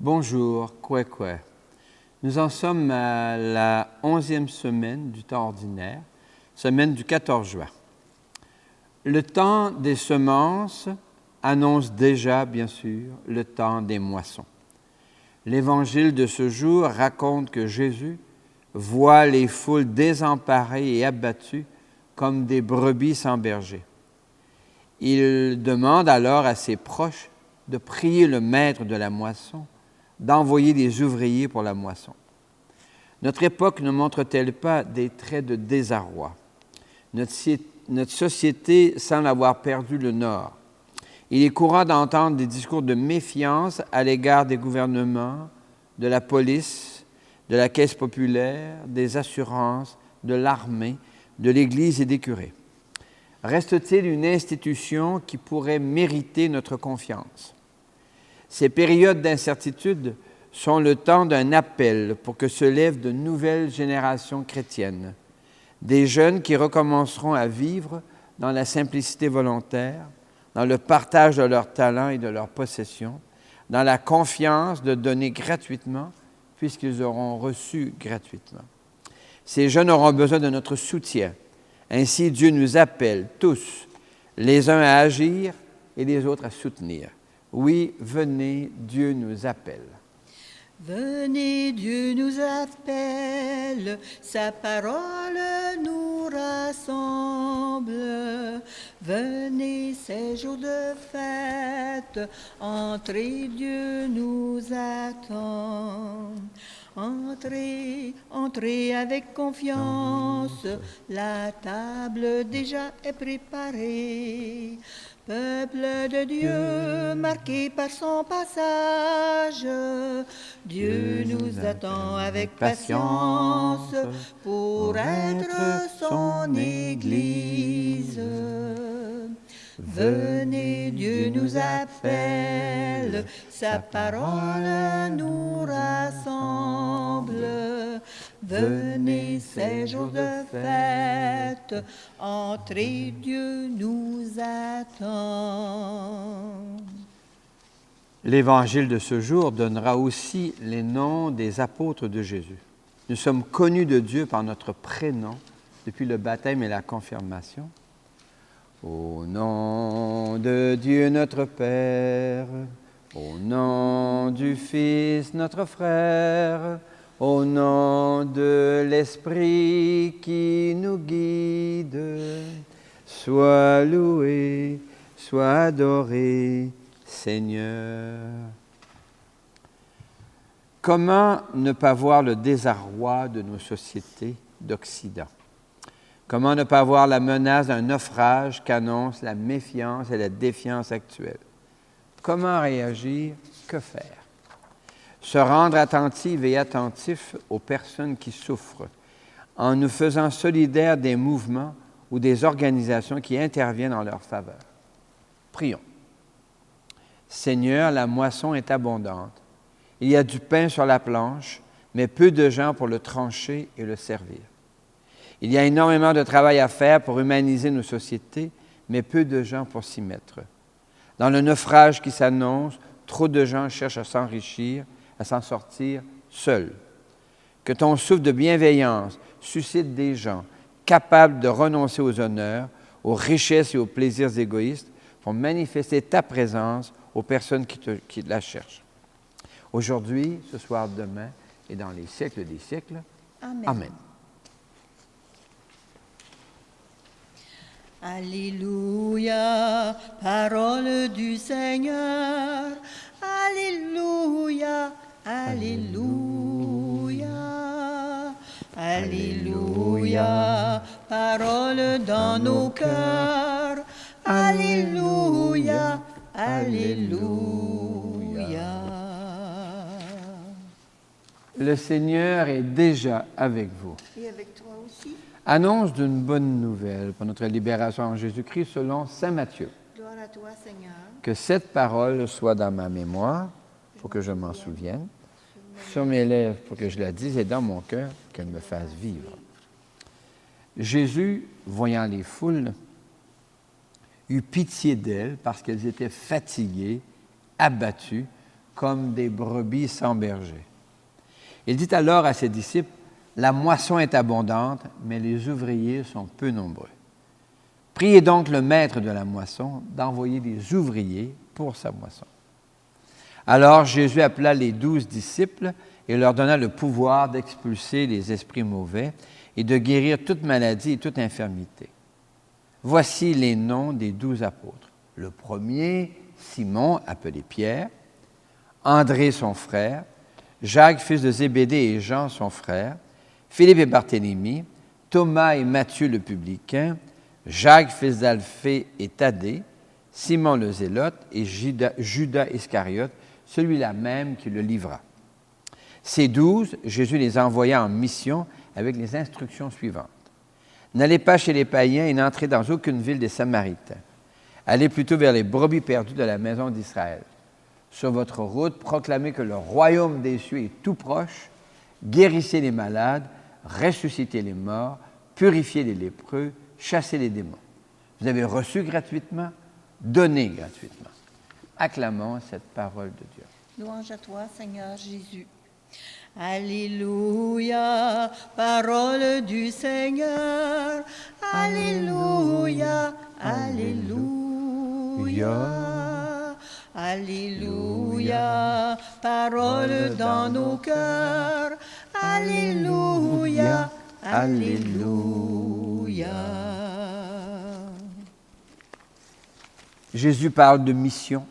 Bonjour, Kwekwe. Nous en sommes à la 11e semaine du temps ordinaire, semaine du 14 juin. Le temps des semences annonce déjà, bien sûr, le temps des moissons. L'Évangile de ce jour raconte que Jésus voit les foules désemparées et abattues comme des brebis sans berger. Il demande alors à ses proches de prier le maître de la moisson, d'envoyer des ouvriers pour la moisson. Notre époque ne montre-t-elle pas des traits de désarroi? Notre société semble avoir perdu le nord. Il est courant d'entendre des discours de méfiance à l'égard des gouvernements, de la police, de la caisse populaire, des assurances, de l'armée, de l'Église et des curés. Reste-t-il une institution qui pourrait mériter notre confiance? Ces périodes d'incertitude sont le temps d'un appel pour que se lèvent de nouvelles générations chrétiennes, des jeunes qui recommenceront à vivre dans la simplicité volontaire, dans le partage de leurs talents et de leurs possessions, dans la confiance de donner gratuitement puisqu'ils auront reçu gratuitement. Ces jeunes auront besoin de notre soutien. Ainsi, Dieu nous appelle tous, les uns à agir et les autres à soutenir. Oui, venez, Dieu nous appelle. Venez, Dieu nous appelle, sa parole nous rassemble. Venez, ces jours de fête, entrez, Dieu nous attend. Entrez, entrez avec confiance, la table déjà est préparée. Peuple de Dieu, marqué par son passage, Dieu nous attend avec patience pour être son Église. Venez, Dieu nous appelle, sa parole nous rassemble. Venez, ces jours de fête, entrez, Dieu nous attend. L'Évangile de ce jour donnera aussi les noms des apôtres de Jésus. Nous sommes connus de Dieu par notre prénom depuis le baptême et la confirmation. Au nom de Dieu notre Père, au nom du Fils notre frère, au nom de l'Esprit qui nous guide, sois loué, sois adoré, Seigneur. Comment ne pas voir le désarroi de nos sociétés d'Occident? Comment ne pas voir la menace d'un naufrage qu'annonce la méfiance et la défiance actuelle? Comment réagir? Que faire? Se rendre attentive et attentif aux personnes qui souffrent, en nous faisant solidaires des mouvements ou des organisations qui interviennent en leur faveur. Prions. Seigneur, la moisson est abondante. Il y a du pain sur la planche, mais peu de gens pour le trancher et le servir. Il y a énormément de travail à faire pour humaniser nos sociétés, mais peu de gens pour s'y mettre. Dans le naufrage qui s'annonce, trop de gens cherchent à s'enrichir, à s'en sortir seuls. Que ton souffle de bienveillance suscite des gens capables de renoncer aux honneurs, aux richesses et aux plaisirs égoïstes pour manifester ta présence aux personnes qui la cherchent. Aujourd'hui, ce soir, demain et dans les siècles des siècles. Amen. Amen. Alléluia, parole du Seigneur. Alléluia, alléluia. Alléluia, parole dans nos cœurs. Alléluia, alléluia. Le Seigneur est déjà avec vous. Et avec toi aussi. Annonce d'une bonne nouvelle pour notre libération en Jésus-Christ selon saint Matthieu. Gloire à toi, Seigneur. Que cette parole soit dans ma mémoire pour que je m'en souvienne, sur mes lèvres pour que je la dise et dans mon cœur qu'elle me fasse vivre. Jésus, voyant les foules, eut pitié d'elles parce qu'elles étaient fatiguées, abattues, comme des brebis sans berger. Il dit alors à ses disciples, « La moisson est abondante, mais les ouvriers sont peu nombreux. Priez donc le maître de la moisson d'envoyer des ouvriers pour sa moisson. » Alors Jésus appela les 12 disciples et leur donna le pouvoir d'expulser les esprits mauvais et de guérir toute maladie et toute infirmité. Voici les noms des 12 apôtres. Le premier, Simon, appelé Pierre, André, son frère, Jacques, fils de Zébédée, et Jean, son frère, Philippe et Barthélemy, Thomas et Matthieu le publicain, Jacques, fils d'Alphée et Thaddée, Simon le Zélote et Judas Iscariote, celui-là même qui le livra. Ces 12, Jésus les envoya en mission avec les instructions suivantes. N'allez pas chez les païens et n'entrez dans aucune ville des Samaritains. Allez plutôt vers les brebis perdues de la maison d'Israël. Sur votre route, proclamez que le royaume des cieux est tout proche, guérissez les malades, ressuscitez les morts, purifiez les lépreux, chassez les démons. Vous avez reçu gratuitement, donnez gratuitement. Acclamons cette parole de Dieu. Louange à toi, Seigneur Jésus. Alléluia, parole du Seigneur. Alléluia, alléluia. Alléluia, parole dans nos cœurs. Alléluia, alléluia. Jésus parle de mission.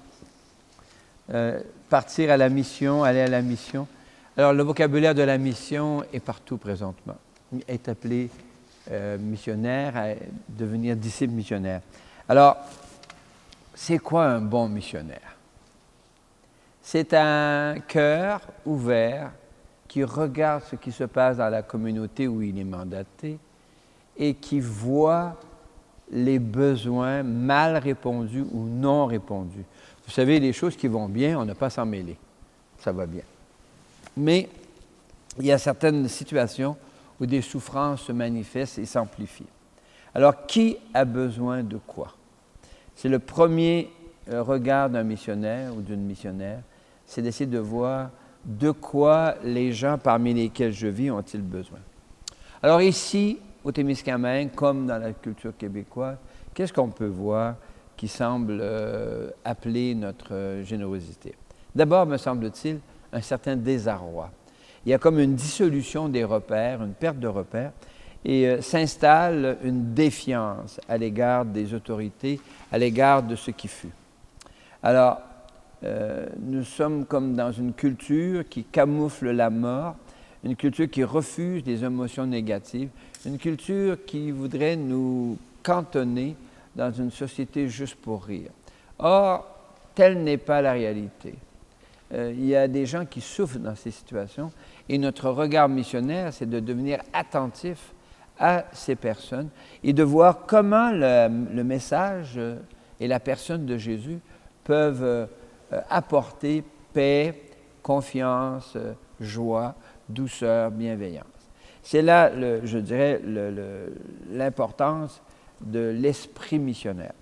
Partir à la mission, aller à la mission. Alors, le vocabulaire de la mission est partout présentement. Être appelé missionnaire, à devenir disciple missionnaire. Alors, c'est quoi un bon missionnaire? C'est un cœur ouvert qui regarde ce qui se passe dans la communauté où il est mandaté et qui voit les besoins mal répondus ou non répondus. Vous savez, les choses qui vont bien, on n'a pas à s'en mêler. Ça va bien. Mais il y a certaines situations où des souffrances se manifestent et s'amplifient. Alors, qui a besoin de quoi? C'est le premier regard d'un missionnaire ou d'une missionnaire, c'est d'essayer de voir de quoi les gens parmi lesquels je vis ont-ils besoin. Alors ici, au Témiscamingue, comme dans la culture québécoise, qu'est-ce qu'on peut voir qui semble appeler notre générosité? D'abord, me semble-t-il, un certain désarroi. Il y a comme une dissolution des repères, une perte de repères, et s'installe une défiance à l'égard des autorités, à l'égard de ce qui fut. Alors, nous sommes comme dans une culture qui camoufle la mort, une culture qui refuse les émotions négatives, une culture qui voudrait nous cantonner dans une société juste pour rire. Or, telle n'est pas la réalité. Il y a des gens qui souffrent dans ces situations et notre regard missionnaire, c'est de devenir attentif à ces personnes et de voir comment le message et la personne de Jésus peuvent apporter paix, confiance, joie, douceur, bienveillance. C'est là, je dirais, l'importance de l'esprit missionnaire.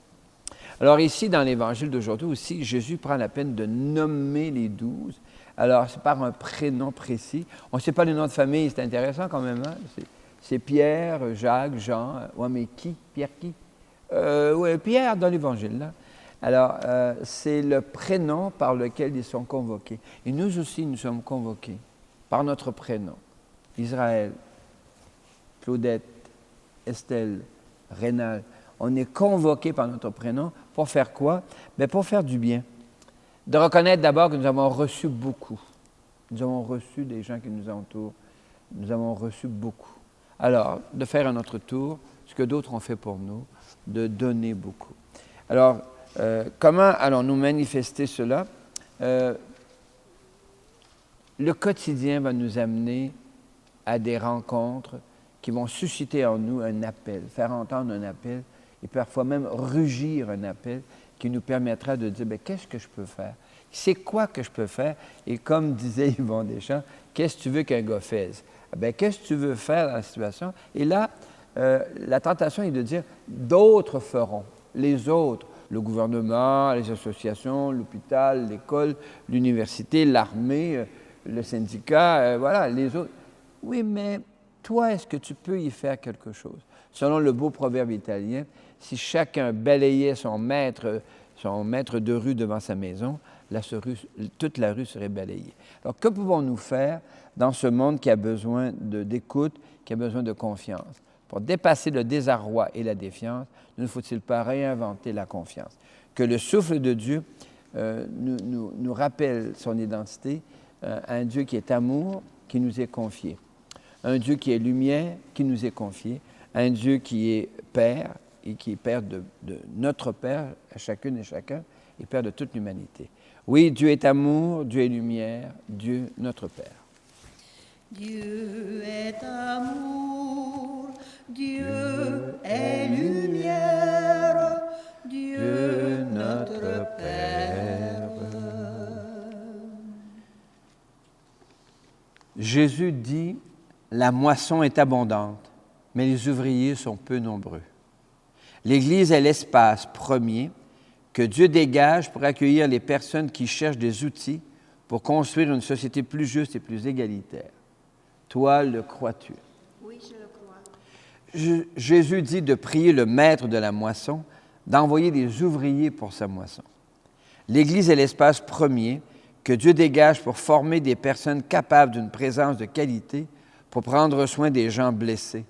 Alors ici, dans l'Évangile d'aujourd'hui aussi, Jésus prend la peine de nommer les 12. Alors, c'est par un prénom précis. On ne sait pas le nom de famille, c'est intéressant quand même. Hein? C'est Pierre, Jacques, Jean. Ouais, mais qui? Pierre qui? Oui, Pierre dans l'Évangile, là. Alors, c'est le prénom par lequel ils sont convoqués. Et nous aussi, nous sommes convoqués par notre prénom. Israël, Claudette, Estelle, Rénal. On est convoqués par notre prénom pour faire quoi? Bien, pour faire du bien. De reconnaître d'abord que nous avons reçu beaucoup. Nous avons reçu des gens qui nous entourent. Nous avons reçu beaucoup. Alors, de faire à notre tour ce que d'autres ont fait pour nous, de donner beaucoup. Alors, comment allons-nous manifester cela? Le quotidien va nous amener à des rencontres qui vont susciter en nous un appel, faire entendre un appel et parfois même rugir un appel qui nous permettra de dire, bien, qu'est-ce que je peux faire? C'est quoi que je peux faire? Et comme disait Yvon Deschamps, qu'est-ce que tu veux qu'un gars fasse? Bien, qu'est-ce que tu veux faire dans la situation? Et là, la tentation est de dire, d'autres feront, les autres le gouvernement, les associations, l'hôpital, l'école, l'université, l'armée, le syndicat, voilà, les autres. Oui, mais toi, est-ce que tu peux y faire quelque chose? Selon le beau proverbe italien, si chacun balayait son maître de rue devant sa maison, toute la rue serait balayée. Alors, que pouvons-nous faire dans ce monde qui a besoin d'écoute, qui a besoin de confiance? Pour dépasser le désarroi et la défiance, ne faut-il pas réinventer la confiance? Que le souffle de Dieu nous rappelle son identité, un Dieu qui est amour, qui nous est confié. Un Dieu qui est lumière, qui nous est confié. Un Dieu qui est Père, et qui est Père de notre Père, à chacune et chacun, et Père de toute l'humanité. Oui, Dieu est amour, Dieu est lumière, Dieu notre Père. Dieu est amour, Dieu est lumière, Dieu notre Père. Jésus dit, la moisson est abondante, mais les ouvriers sont peu nombreux. L'Église est l'espace premier que Dieu dégage pour accueillir les personnes qui cherchent des outils pour construire une société plus juste et plus égalitaire. Toi, le crois-tu? Oui, je le crois. Jésus dit de prier le maître de la moisson, d'envoyer des ouvriers pour sa moisson. L'Église est l'espace premier que Dieu dégage pour former des personnes capables d'une présence de qualité pour prendre soin des gens blessés.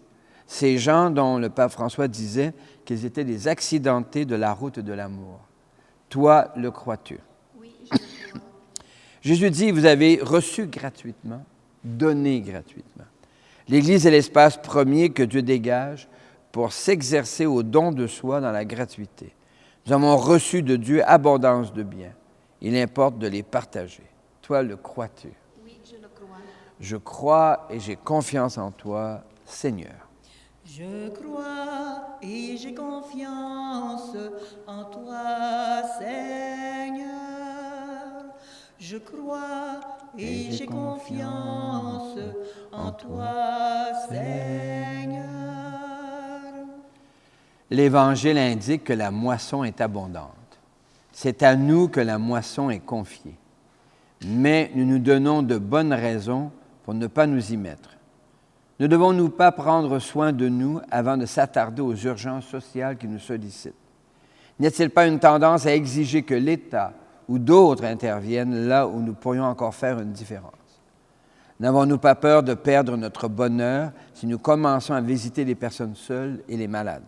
Ces gens dont le pape François disait qu'ils étaient des accidentés de la route de l'amour. Toi, le crois-tu? Oui, je le crois. Jésus dit, vous avez reçu gratuitement, donné gratuitement. L'Église est l'espace premier que Dieu dégage pour s'exercer au don de soi dans la gratuité. Nous avons reçu de Dieu abondance de biens. Il importe de les partager. Toi, le crois-tu? Oui, je le crois. Je crois et j'ai confiance en toi, Seigneur. Je crois et j'ai confiance en toi, Seigneur. Je crois et j'ai confiance en toi, Seigneur. L'Évangile indique que la moisson est abondante. C'est à nous que la moisson est confiée. Mais nous nous donnons de bonnes raisons pour ne pas nous y mettre. Ne devons-nous pas prendre soin de nous avant de s'attarder aux urgences sociales qui nous sollicitent? N'y a-t-il pas une tendance à exiger que l'État ou d'autres interviennent là où nous pourrions encore faire une différence? N'avons-nous pas peur de perdre notre bonheur si nous commençons à visiter les personnes seules et les malades?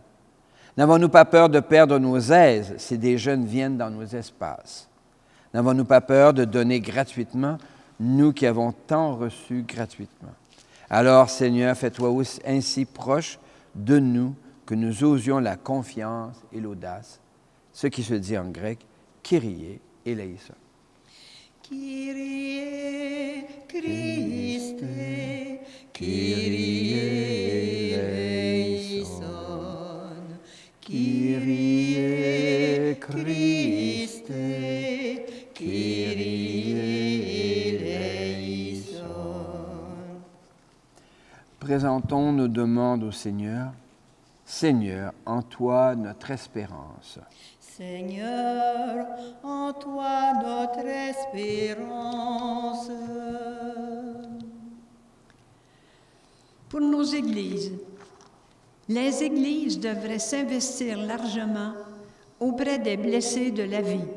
N'avons-nous pas peur de perdre nos aises si des jeunes viennent dans nos espaces? N'avons-nous pas peur de donner gratuitement, nous qui avons tant reçu gratuitement? Alors, Seigneur, fais-toi ainsi proche de nous que nous osions la confiance et l'audace, ce qui se dit en grec « Kyrie eleison ». Kyrie Christe, Kyrie eleison, Kyrie Christe, Kyrie eleison. Présentons nos demandes au Seigneur. Seigneur, en toi notre espérance. Seigneur, en toi notre espérance. Pour nos églises, les églises devraient s'investir largement auprès des blessés de la vie.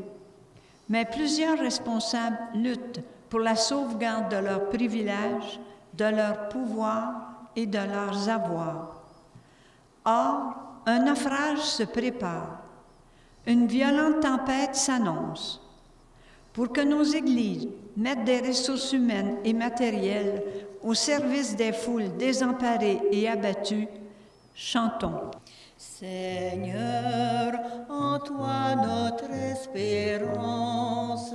Mais plusieurs responsables luttent pour la sauvegarde de leurs privilèges, de leurs pouvoirs et de leurs avoirs. Or, un naufrage se prépare. Une violente tempête s'annonce. Pour que nos églises mettent des ressources humaines et matérielles au service des foules désemparées et abattues, chantons. Seigneur, en toi notre espérance.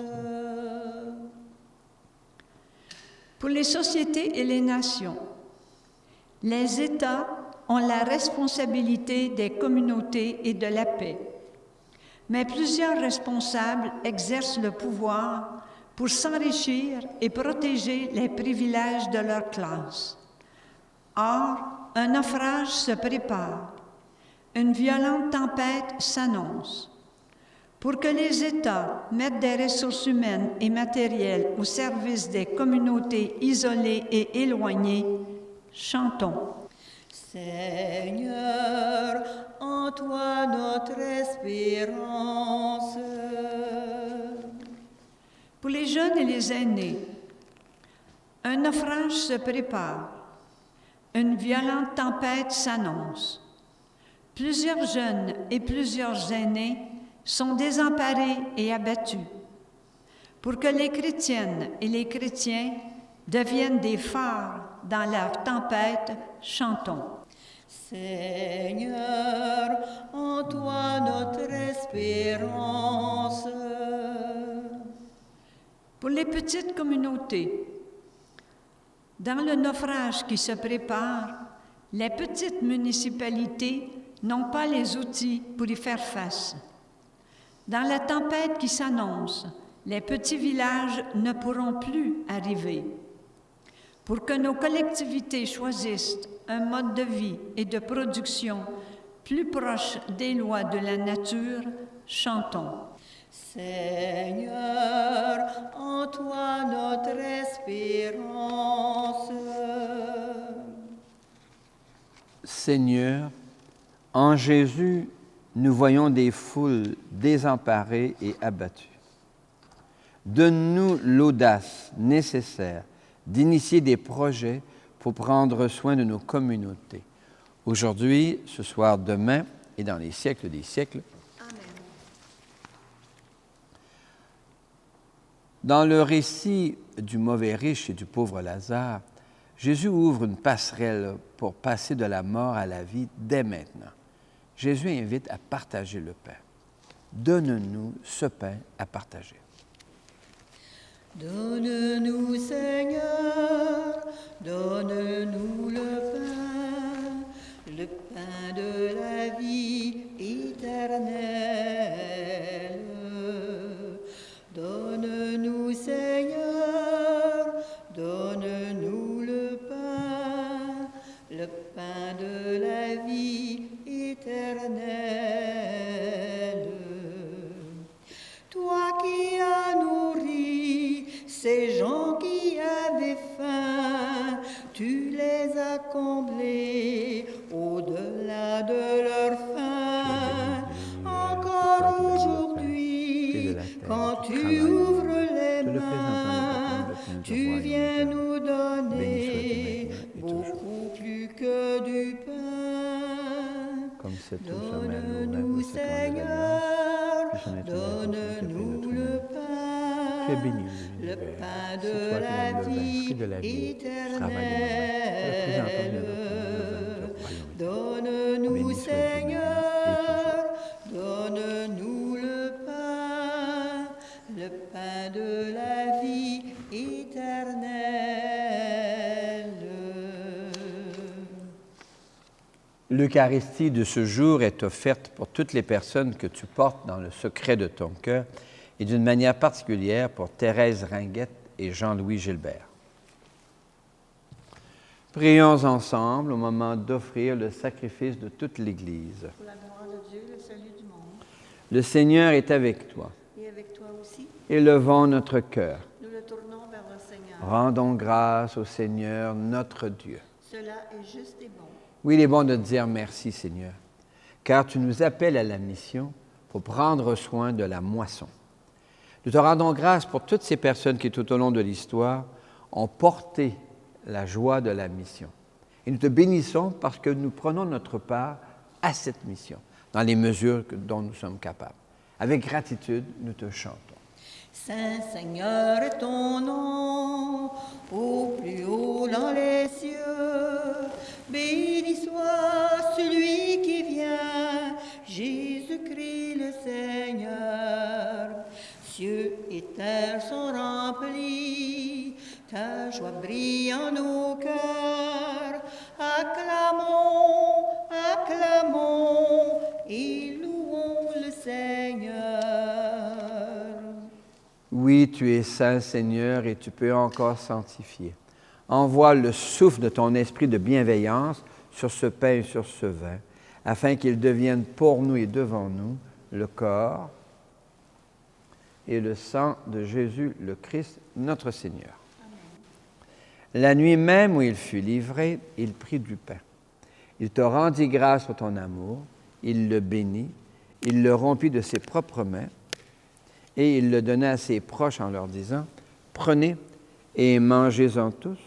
Pour les sociétés et les nations, les États ont la responsabilité des communautés et de la paix. Mais plusieurs responsables exercent le pouvoir pour s'enrichir et protéger les privilèges de leur classe. Or, un naufrage se prépare. Une violente tempête s'annonce. pour que les États mettent des ressources humaines et matérielles au service des communautés isolées et éloignées, chantons. Seigneur, en toi notre espérance. Pour les jeunes et les aînés, un naufrage se prépare. Une violente tempête s'annonce. Plusieurs jeunes et plusieurs aînés sont désemparés et abattus. Pour que les chrétiennes et les chrétiens deviennent des phares dans la tempête, chantons. Seigneur, en toi notre espérance. Pour les petites communautés, dans le naufrage qui se prépare, les petites municipalités n'ont pas les outils pour y faire face. Dans la tempête qui s'annonce, les petits villages ne pourront plus arriver. Pour que nos collectivités choisissent un mode de vie et de production plus proche des lois de la nature, chantons. Seigneur, en toi notre espérance. Seigneur, en Jésus, nous voyons des foules désemparées et abattues. Donne-nous l'audace nécessaire d'initier des projets pour prendre soin de nos communautés. Aujourd'hui, ce soir, demain et dans les siècles des siècles. Dans le récit du mauvais riche et du pauvre Lazare, Jésus ouvre une passerelle pour passer de la mort à la vie dès maintenant. Jésus invite à partager le pain. Donne-nous ce pain à partager. Donne-nous, Seigneur, donne-nous le pain de la vie éternelle. Donne-nous, Seigneur, donne-nous le pain de la vie éternelle. Toi qui as nourri ces gens qui avaient faim, tu les as comblés au-delà de leur faim. Encore aujourd'hui, quand tu ouvres les mains, tu viens nous donner beaucoup plus que du pain. Donne-nous, Seigneur, donne-nous le pain de la vie éternelle. Donne-nous, Seigneur, donne-nous le pain de la vie éternelle. L'Eucharistie de ce jour est offerte pour toutes les personnes que tu portes dans le secret de ton cœur et d'une manière particulière pour Thérèse Ringuette et Jean-Louis Gilbert. Prions ensemble au moment d'offrir le sacrifice de toute l'Église. Pour la gloire de Dieu, le salut du monde. Le Seigneur est avec toi. Et avec toi aussi, Élevons notre cœur. nous le tournons vers le Seigneur. Rendons grâce au Seigneur, notre Dieu. Cela est juste et bon. Oui, il est bon de te dire merci, Seigneur, car tu nous appelles à la mission pour prendre soin de la moisson. Nous te rendons grâce pour toutes ces personnes qui, tout au long de l'histoire, ont porté la joie de la mission. Et nous te bénissons parce que nous prenons notre part à cette mission, dans les mesures dont nous sommes capables. Avec gratitude, nous te chantons. Saint Seigneur est ton nom, au plus haut dans les cieux. Béni soit celui qui vient, Jésus-Christ le Seigneur. Cieux et terre sont remplis, ta joie brille en nos cœurs. Acclamons, acclamons et louons le Seigneur. Oui, tu es saint, Seigneur, et tu peux encore sanctifier. Envoie le souffle de ton esprit de bienveillance sur ce pain et sur ce vin, afin qu'ils deviennent pour nous et devant nous le corps et le sang de Jésus le Christ, notre Seigneur. La nuit même où il fut livré, il prit du pain. Il te rendit grâce pour ton amour, il le bénit, il le rompit de ses propres mains, et il le donna à ses proches en leur disant, « Prenez et mangez-en tous,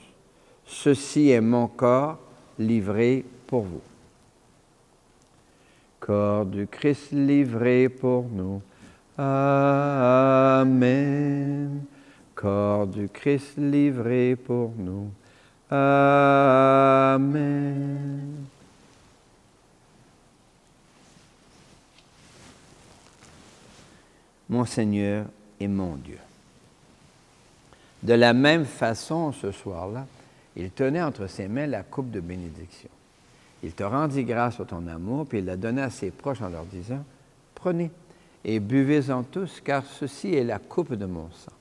ceci est mon corps livré pour vous. » Corps du Christ livré pour nous. Amen. Corps du Christ livré pour nous. Amen. Mon Seigneur et mon Dieu. De la même façon, ce soir-là, il tenait entre ses mains la coupe de bénédiction. Il te rendit grâce pour ton amour, puis il la donna à ses proches en leur disant, « Prenez et buvez-en tous, car ceci est la coupe de mon sang.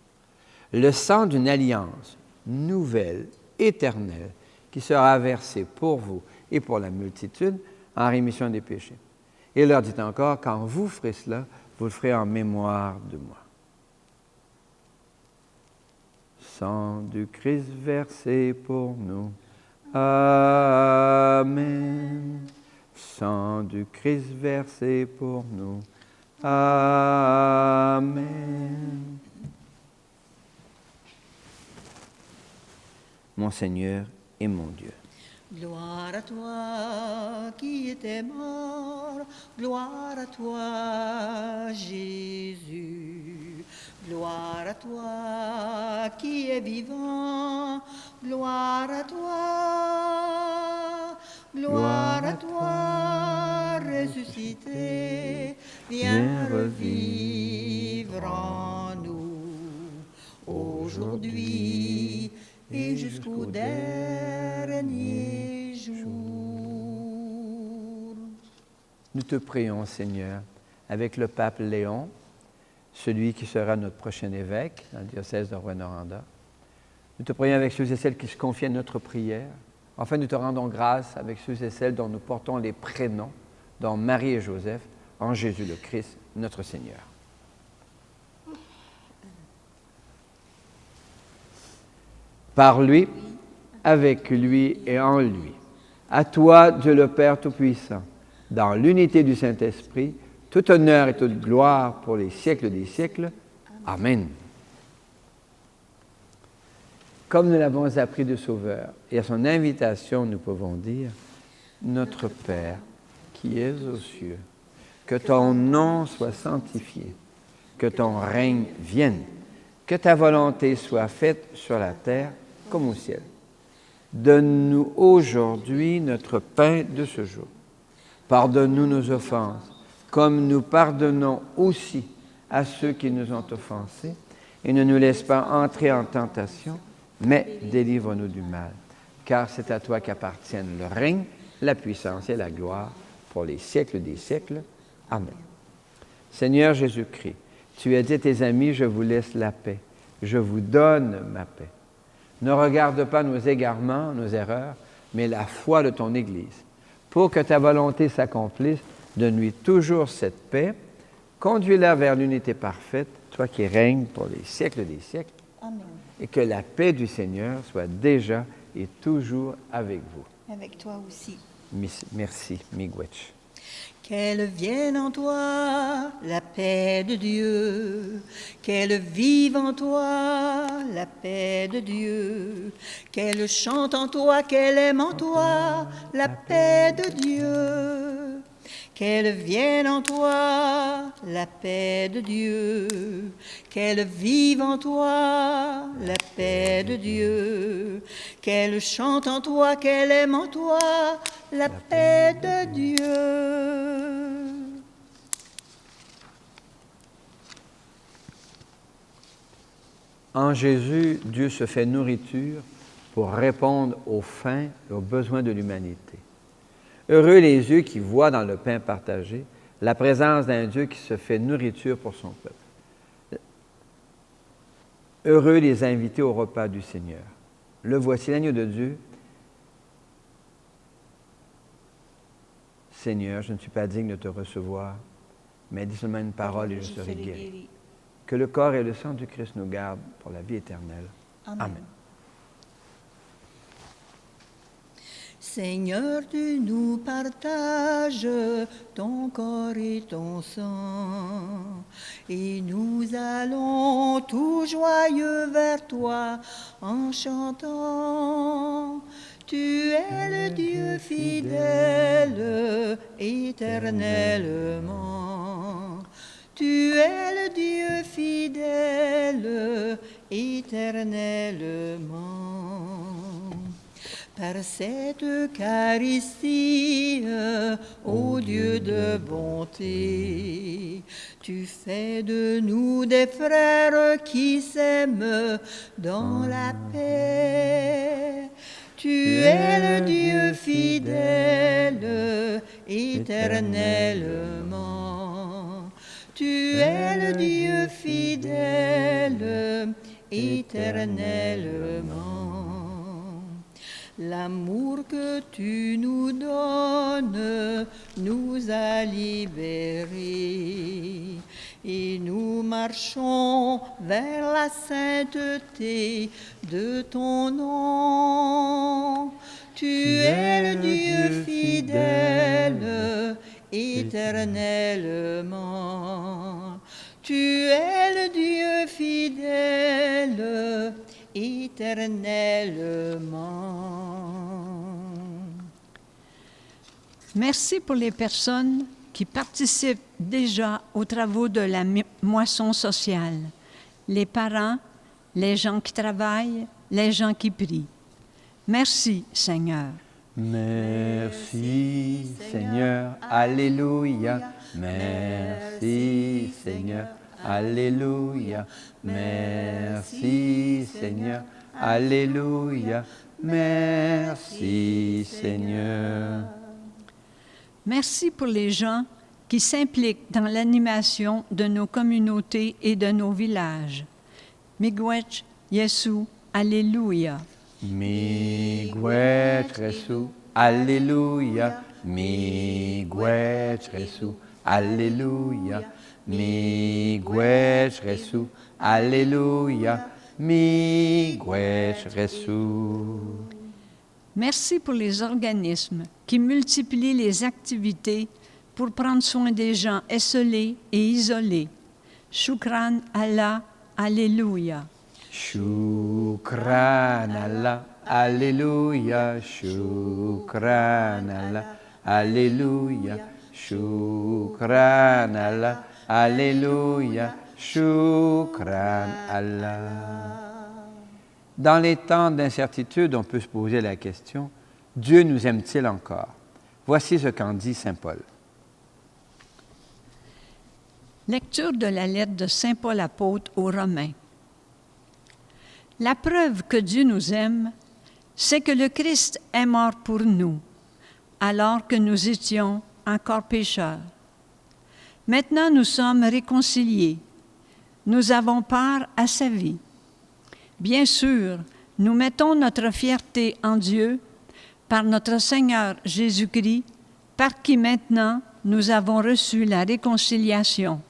Le sang d'une alliance nouvelle, éternelle, qui sera versé pour vous et pour la multitude en rémission des péchés. » Et il leur dit encore, « Quand vous ferez cela, vous le ferez en mémoire de moi. » Sang du Christ versé pour nous. Amen. Sang du Christ versé pour nous. Amen. Mon Seigneur et mon Dieu. Gloire à toi qui étais mort, gloire à toi Jésus. Gloire à toi qui es vivant, gloire à toi. Gloire à toi ressuscité, viens revivre en nous aujourd'hui et jusqu'au dernier jour. Nous te prions, Seigneur, avec le pape Léon, celui qui sera notre prochain évêque dans le diocèse de Rouyn-Noranda. Nous te prions avec ceux et celles qui se confient à notre prière. Enfin, nous te rendons grâce avec ceux et celles dont nous portons les prénoms, dont Marie et Joseph, en Jésus le Christ, notre Seigneur. Par lui, avec lui et en lui. À toi, Dieu le Père Tout-Puissant, dans l'unité du Saint-Esprit, tout honneur et toute gloire pour les siècles des siècles. Amen. Comme nous l'avons appris du Sauveur, et à son invitation, nous pouvons dire, « Notre Père, qui es aux cieux, que ton nom soit sanctifié, que ton règne vienne, que ta volonté soit faite sur la terre comme au ciel. Donne-nous aujourd'hui notre pain de ce jour. Pardonne-nous nos offenses, comme nous pardonnons aussi à ceux qui nous ont offensés, et ne nous laisse pas entrer en tentation, mais délivre-nous du mal. Car c'est à toi qu'appartiennent le règne, la puissance et la gloire pour les siècles des siècles. Amen. Seigneur Jésus-Christ, tu as dit à tes amis, je vous laisse la paix, je vous donne ma paix. Ne regarde pas nos égarements, nos erreurs, mais la foi de ton Église. Pour que ta volonté s'accomplisse, donne-lui toujours cette paix. Conduis-la vers l'unité parfaite, toi qui règnes pour les siècles des siècles. Amen. Et que la paix du Seigneur soit déjà et toujours avec vous. Avec toi aussi. Merci, Miigwech. Qu'elle vienne en toi la paix de Dieu, qu'elle vive en toi la paix de Dieu, qu'elle chante en toi, qu'elle aime en toi la paix de Dieu. Qu'elle vienne en toi la paix de Dieu, qu'elle vive en toi la paix de Dieu, qu'elle chante en toi, qu'elle aime en toi la paix de Dieu. En Jésus, Dieu se fait nourriture pour répondre aux faim et aux besoins de l'humanité. Heureux les yeux qui voient dans le pain partagé la présence d'un Dieu qui se fait nourriture pour son peuple. Heureux les invités au repas du Seigneur. Le voici, l'agneau de Dieu. Seigneur, je ne suis pas digne de te recevoir, mais dis seulement une parole et je serai guéri. Que le corps et le sang du Christ nous gardent pour la vie éternelle. Amen. Seigneur, tu nous partages ton corps et ton sang, et nous allons tout joyeux vers toi en chantant. Tu es le Dieu fidèle éternellement. Tu es le Dieu fidèle éternellement. Par cette Eucharistie, ô Dieu de bonté, tu fais de nous des frères qui s'aiment dans la paix. Tu es le Dieu fidèle éternellement. Tu es le Dieu fidèle éternellement. L'amour que tu nous donnes nous a libérés et nous marchons vers la sainteté de ton nom. Tu es le Dieu fidèle éternellement. Tu es le Dieu fidèle éternellement. Merci pour les personnes qui participent déjà aux travaux de la moisson sociale. Les parents, les gens qui travaillent, les gens qui prient. Merci, Seigneur. Merci, Seigneur. Alléluia. Merci, Seigneur. Alléluia. Merci, Seigneur. Alléluia. Merci, Seigneur. Merci pour les gens qui s'impliquent dans l'animation de nos communautés et de nos villages. Miigwech Yesu, Alléluia. Miigwech Yesu, Alléluia. Miigwech Yesu, Alléluia. Miigwech Yesu, Alléluia. Miigwech Yesu. Merci pour les organismes qui multiplient les activités pour prendre soin des gens esselés et isolés. Shukran Allah, Alléluia. Shukran Allah, Alléluia. Shukran Allah, Alléluia. Shukran Allah, Alléluia. Shukran Allah. Dans les temps d'incertitude, on peut se poser la question, Dieu nous aime-t-il encore? Voici ce qu'en dit saint Paul. Lecture de la lettre de saint Paul apôtre aux Romains. La preuve que Dieu nous aime, c'est que le Christ est mort pour nous, alors que nous étions encore pécheurs. Maintenant, nous sommes réconciliés. Nous avons part à sa vie. Bien sûr, nous mettons notre fierté en Dieu par notre Seigneur Jésus-Christ, par qui maintenant nous avons reçu la réconciliation.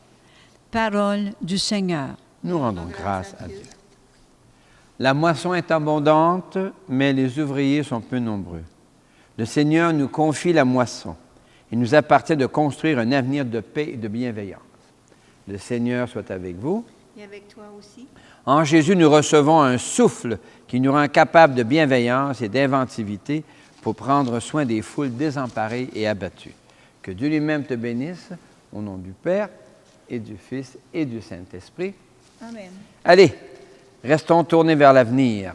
Parole du Seigneur. Nous rendons grâce à Dieu. La moisson est abondante, mais les ouvriers sont peu nombreux. Le Seigneur nous confie la moisson. Il nous appartient de construire un avenir de paix et de bienveillance. Le Seigneur soit avec vous. Et avec toi aussi. En Jésus, nous recevons un souffle qui nous rend capables de bienveillance et d'inventivité pour prendre soin des foules désemparées et abattues. Que Dieu lui-même te bénisse, au nom du Père et du Fils et du Saint-Esprit. Amen. Allez, restons tournés vers l'avenir.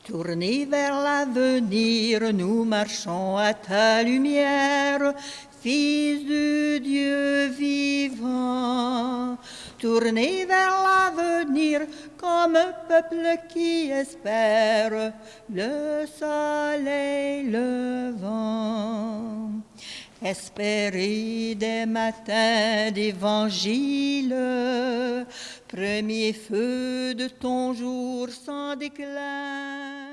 Tournés vers l'avenir, nous marchons à ta lumière, Fils de Dieu vivant. Tournés vers l'avenir comme un peuple qui espère le soleil levant. Espérer des matins d'évangile, premier feu de ton jour sans déclin.